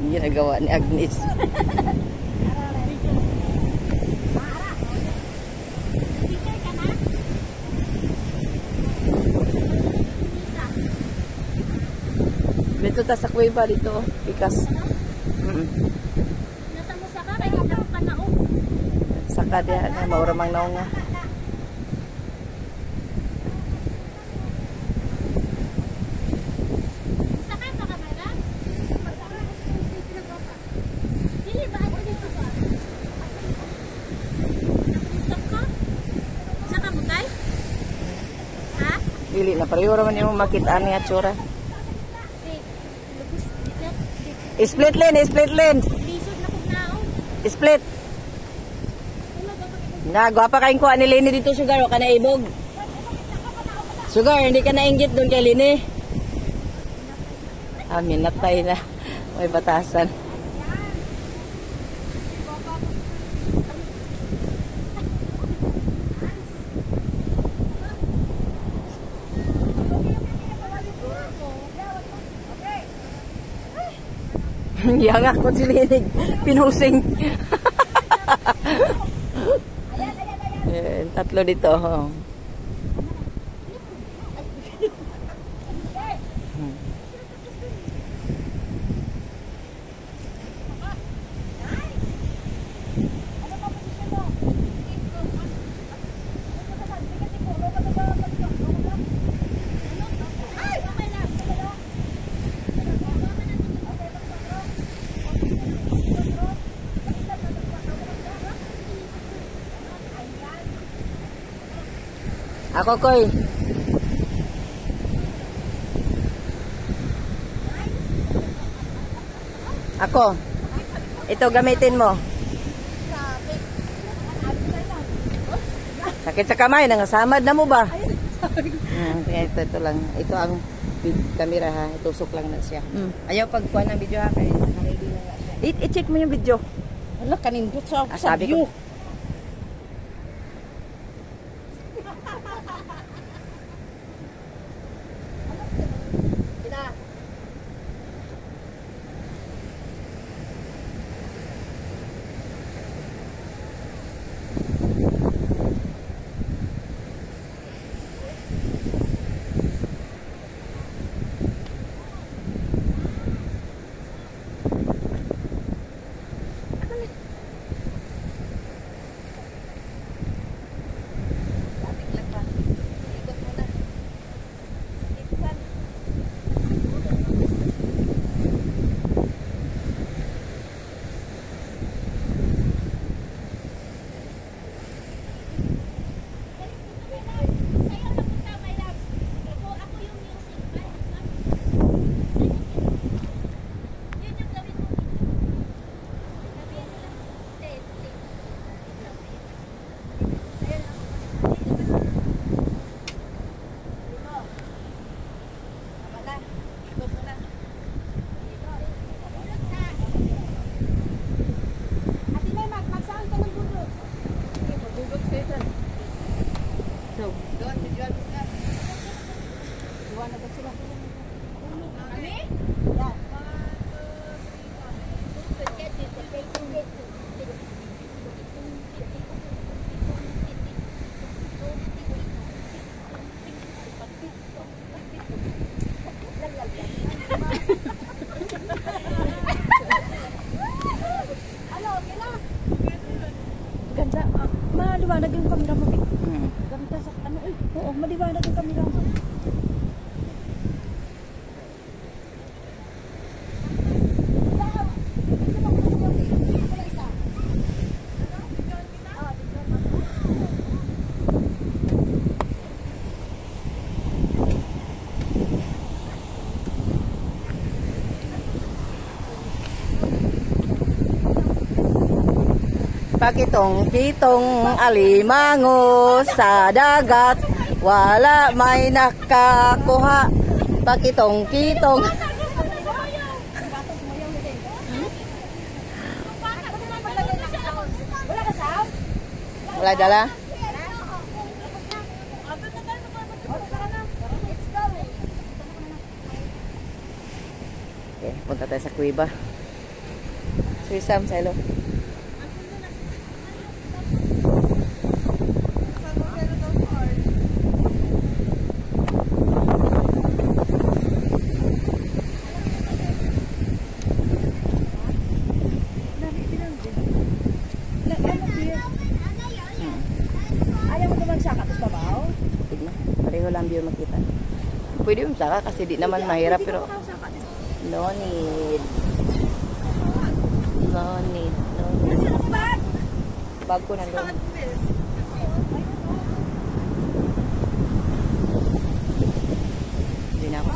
ginagawa ni Agnes. Dito ta sa kuweba dito, pikas. Natamo saka kay kita pa nao. Saka dia na maura mang naong nga. Saka pa kamera? Dili ba ako dito ba? Saka? Saka mo tay? Ha? Dili na pareho ra man imong makit-an nga tsura. Split lane, split lane. Lisod na kog naon. Split. Na, gwapa kayong kuha ni Lini dito, Sugar. O ka na ibog. Sugar, hindi ka nainggit doon kay Lini. Ah, minatay na. May batasan. Yang ako si Lini. Pinusing. Tatlo dito. Oh. Ako, Koy. Ako. Ito gamitin mo. Sakit sa kamay, nangasamad na mo ba? Ito lang. Ito ang camera ha. Itusok lang na siya. Ayaw pagkuha ng video ha. Kaya naka-ready na siya. I-check mo yung video. Wala kanindot sa sabi view. ko. Ganda. Maliwanag yung camera mo. Ganda sa ano eh. Oo, maliwanag yung camera mo. Pakitong-kitong alimango sa dagat, wala may nakakuha. Pakitong-kitong. Wala dala? Okay, punta tayo sa kuweba. Threesome sa ilo. Ayaw mo naman saka, tapos babaw? Tignan, pareho lang view makita. Pwede yung saka kasi di naman mahirap pero no need. No need. No need. Bag ko nandun. Hindi na ako.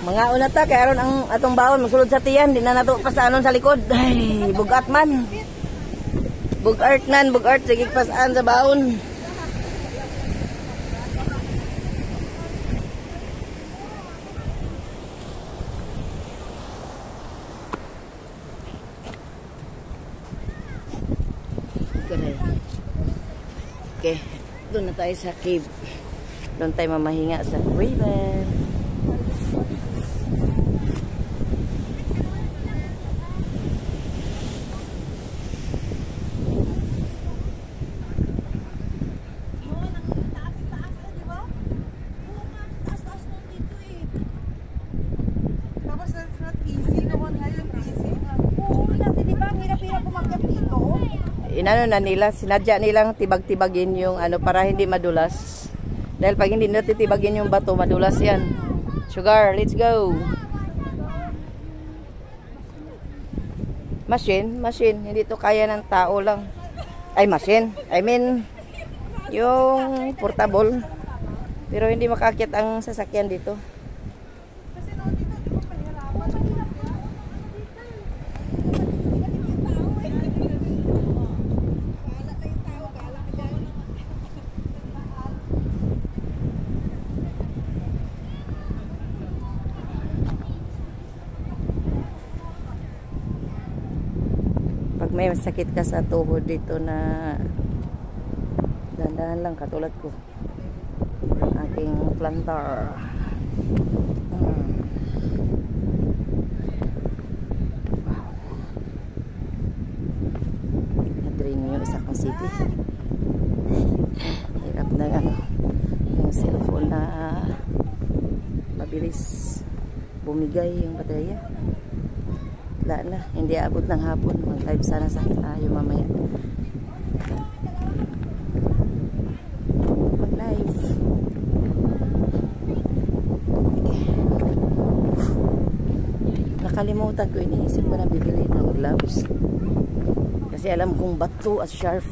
Mga una ta, kaya ron ang atong baon, magsulod sa tiyan, di na nato pasaanon sa likod. Ay, bugat man. Bugart nan, bugart, sige pasaan sa baon. Okay, doon na tayo sa cave. Doon tayo mamahinga sa river. Inano na nila, sinadya nilang tibag-tibagin yung ano para hindi madulas. Dahil pag hindi natitibagin yung bato, madulas yan. Sugar, let's go. Machine, hindi to kaya ng tao lang. Ay, machine. I mean, yung portable. Pero hindi makakit ang sasakyan dito. Pag may sakit ka sa tuhod dito na dahan-dahan lang katulad ko ang aking plantar. Na-drain yung isa kong city. Hirap na ano yung cellphone na mabilis bumigay yung baterya. Wala na, hindi abot ng hapon. Mag-live sana sa tayo mamaya. Mag-live. Nakalimutan ko, iniisip ko na bibili ng gloves. Kasi alam kong bato at sharp.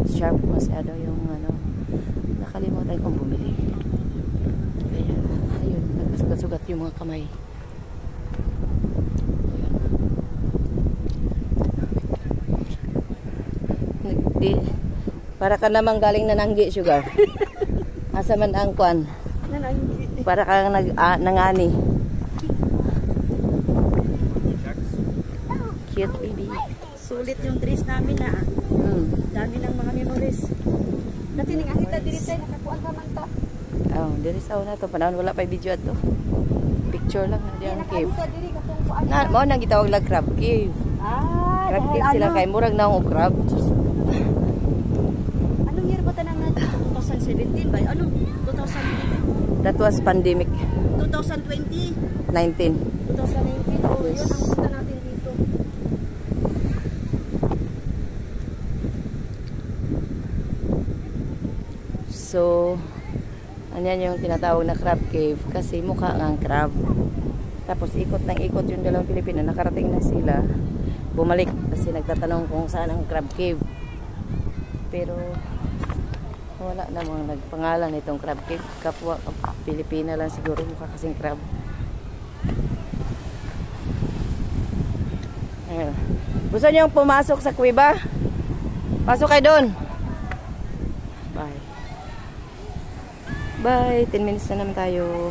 Sharp masyado yung ano. Nakalimutan kong bumili. Kaya, ayun, nagkasugat-sugat yung mga kamay. Para ka namang galing nananggi, Sugar. Asa man ang kwan? Nananggi. Para ka nangani. Cute baby. Sulit yung dress namin na. Dami ng mga memories. Dati nga kita diri tayo nakakuan ka man to. Oh, diri sa una to panahon wala pa video ato. Picture lang na diyan cave. Na mo nang gitawag lang crab cave. Crab cave sila kay murag na ang crab. Anong year ba tanang na 2017 ba? Ano? 2019? That was pandemic. 2020? 19. 2019? Oh, Yes. yun ang punta natin dito. So, anyan yung tinatawag na crab cave kasi mukha nga ang crab. Tapos ikot ng ikot yung dalawang Pilipino, nakarating na sila. Bumalik kasi nagtatanong kung saan ang crab cave. Pero wala namang nagpangalan itong crab cave. Kapwa Pilipina lang siguro, mukha kasing crab. Ayun. Gusto nyo pumasok sa kuweba? Pasok kayo doon. Bye. Bye. 10 minutes na naman tayo.